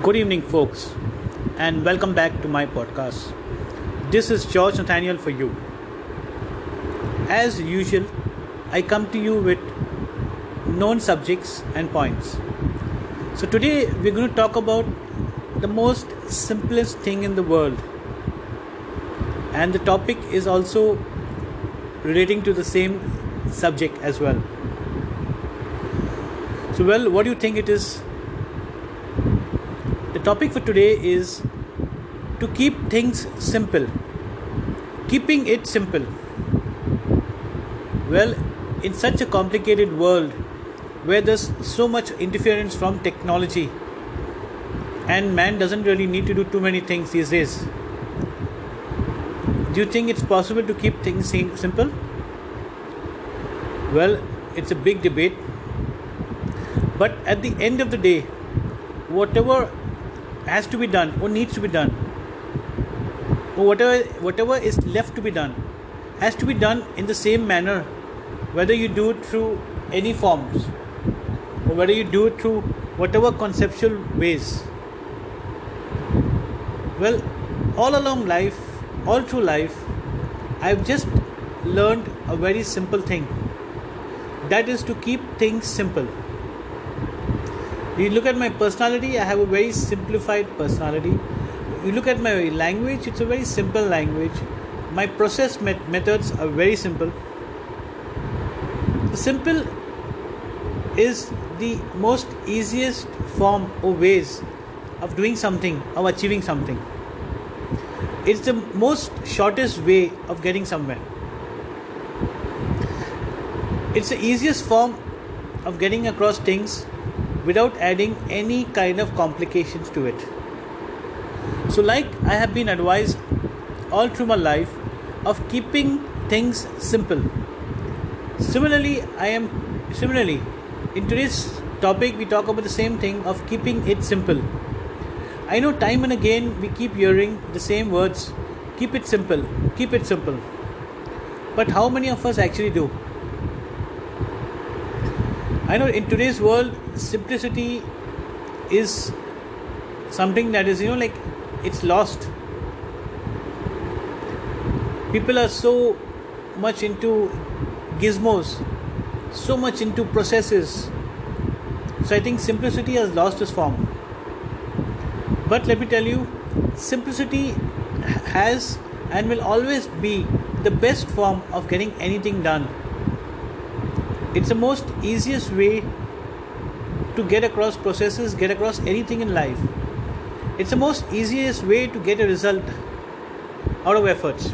Good evening, folks, and welcome back to my podcast. This is George Nathaniel for you. As usual, I come to you with known subjects and points. So, today we're going to talk about the most simplest thing in the world, and the topic is also relating to the same subject as well. So, what do you think it is? The topic for today is to keep things simple. Keeping it simple. Well, in such a complicated world where there's so much interference from technology and man doesn't really need to do too many things these days, do you think it's possible to keep things simple? Well, it's a big debate. But at the end of the day, whatever has to be done or needs to be done, or whatever is left to be done, has to be done in the same manner, whether you do it through any forms or whether you do it through whatever conceptual ways. Well, all through life, I've just learned a very simple thing, that is to keep things simple. You look at my personality, I have a very simplified personality. You look at my language, it's a very simple language. My process methods are very simple. Simple is the most easiest form or ways of doing something, of achieving something. It's the most shortest way of getting somewhere. It's the easiest form of getting across things without adding any kind of complications to it. So, like I have been advised all through my life of keeping things simple. Similarly, in today's topic we talk about the same thing of keeping it simple. I know time and again we keep hearing the same words, keep it simple, keep it simple. But how many of us actually do? I know in today's world, simplicity is something that is, it's lost. People are so much into gizmos, so much into processes. So I think simplicity has lost its form. But let me tell you, simplicity has and will always be the best form of getting anything done. It's the most easiest way to get across processes, get across anything in life. It's the most easiest way to get a result out of efforts.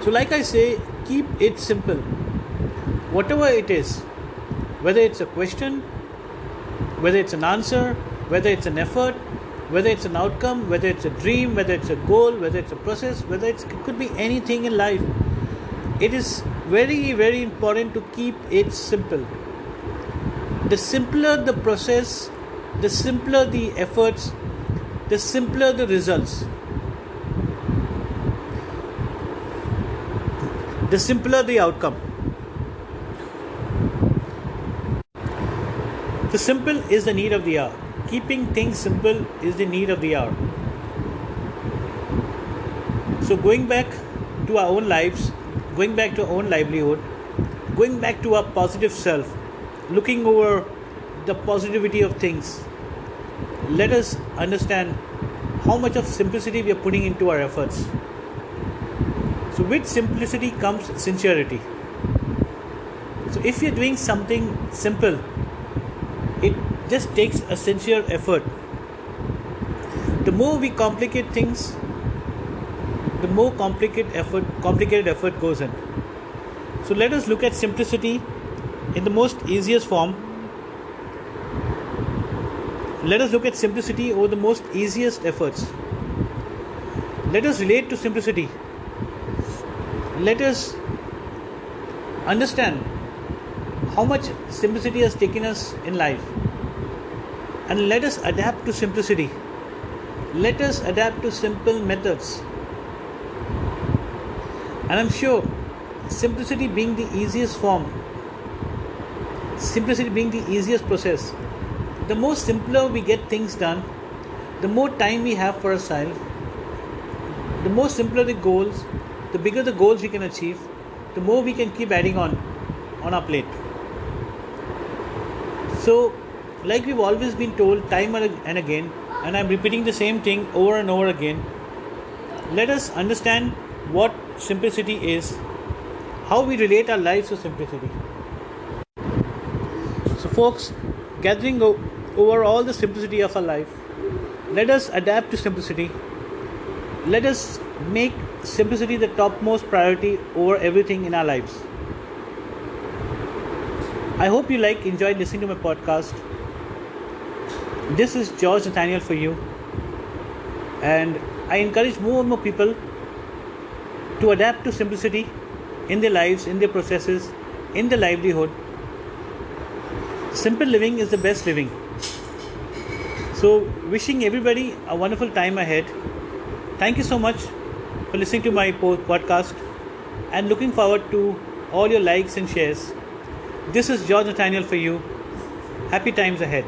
So like I say, keep it simple. Whatever it is, whether it's a question, whether it's an answer, whether it's an effort, whether it's an outcome, whether it's a dream, whether it's a goal, whether it's a process, it could be anything in life. It is very, very important to keep it simple. The simpler the process, the simpler the efforts, the simpler the results. The simpler the outcome. The simple is the need of the hour. Keeping things simple is the need of the hour. So going back to our own lives, going back to our own livelihood, going back to our positive self, looking over the positivity of things, let us understand how much of simplicity we are putting into our efforts. So with simplicity comes sincerity. So if you're doing something simple, it just takes a sincere effort. The more we complicate things, the more complicated effort goes in. So let us look at simplicity in the most easiest form. Let us look at simplicity over the most easiest efforts. Let us relate to simplicity. Let us understand how much simplicity has taken us in life, and let us adapt to simplicity. Let us adapt to simple methods. And I'm sure simplicity being the easiest form, simplicity being the easiest process, The more simpler we get things done, the more time we have for ourselves, the more simpler the goals, the bigger the goals we can achieve, the more we can keep adding on our plate. So, like we've always been told time and again, and I'm repeating the same thing over and over again, let us understand what simplicity is, how we relate our lives to simplicity. So, folks, gathering over all the simplicity of our life, let us adapt to simplicity. Let us make simplicity the topmost priority over everything in our lives. I hope you enjoyed listening to my podcast. This is George Nathaniel for you, and I encourage more and more people to adapt to simplicity in their lives, in their processes, in their livelihood. Simple living is the best living. So, wishing everybody a wonderful time ahead. Thank you so much for listening to my podcast, and looking forward to all your likes and shares. This is George Nathaniel for you. Happy times ahead.